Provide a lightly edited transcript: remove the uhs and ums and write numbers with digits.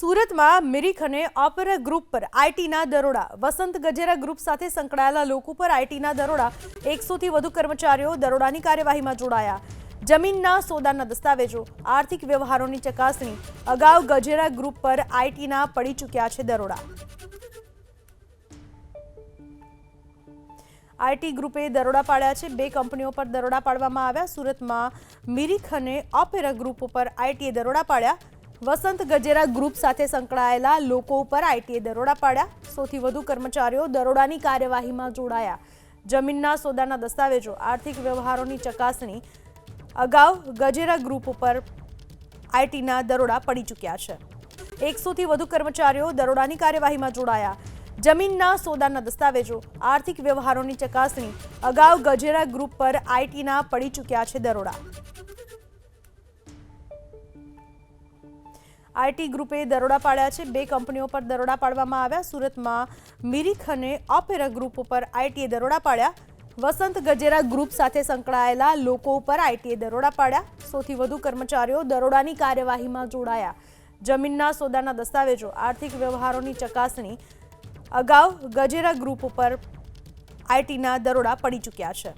સુરતમાં મિરિક અને opera group પર આઈટીના દરોડા. વસંત ગજેરા ગ્રુપ સાથે સંકળાયેલા લોકો પર આઈટીના દરોડા. 100થી વધુ કર્મચારીઓ દરોડાની કાર્યવાહીમાં જોડાયા. જમીનના સોદાના દસ્તાવેજો, આર્થિક વ્યવહારોની ચકાસણી. અગાઉ ગજેરા ગ્રુપ પર આઈટીના પડી ચૂક્યા છે દરોડા. આઈટી ગ્રુપે દરોડા પાડ્યા છે. 2 કંપનીઓ પર દરોડા પાડવામાં આવ્યા. સુરતમાં મિરિક અને ઓપેરા ગ્રુપ પર આઈટીએ દરોડા પાડ્યા. વસંત ગજેરા ગ્રુપ સાથે સંકળાયેલા લોકો ઉપર આઈટીએ દરોડા પાડ્યા. 100થી વધુ કર્મચારીઓ દરોડાની કાર્યવાહીમાં જોડાયા. જમીનના સોદાના દસ્તાવેજો, આર્થિક વ્યવહારોની ચકાસણી. અગાઉ ગજેરા ગ્રુપ ઉપર આઈટીના દરોડા પડી ચૂક્યા છે. 100થી વધુ કર્મચારીઓ દરોડાની કાર્યવાહીમાં જોડાયા. જમીનના સોદાના દસ્તાવેજો, આર્થિક વ્યવહારોની ચકાસણી. અગાઉ ગજેરા ગ્રુપ પર આઈટીના પડી ચૂક્યા છે દરોડા. આઈટી ગ્રુપે દરોડા પાડ્યા છે. 2 કંપનીઓ પર દરોડા પાડવામાં આવ્યા. સુરતમાં મિરિક અને ઓપેરા ગ્રુપ ઉપર આઈટીએ દરોડા પાડ્યા. વસંત ગજેરા ગ્રુપ સાથે સંકળાયેલા લોકો ઉપર આઈટીએ દરોડા પાડ્યા. 100થી વધુ કર્મચારીઓ દરોડાની કાર્યવાહીમાં જોડાયા. જમીનના સોદાના દસ્તાવેજો, આર્થિક વ્યવહારોની ચકાસણી. અગાઉ ગજેરા ગ્રુપ ઉપર આઈટીના દરોડા પડી ચૂક્યા છે.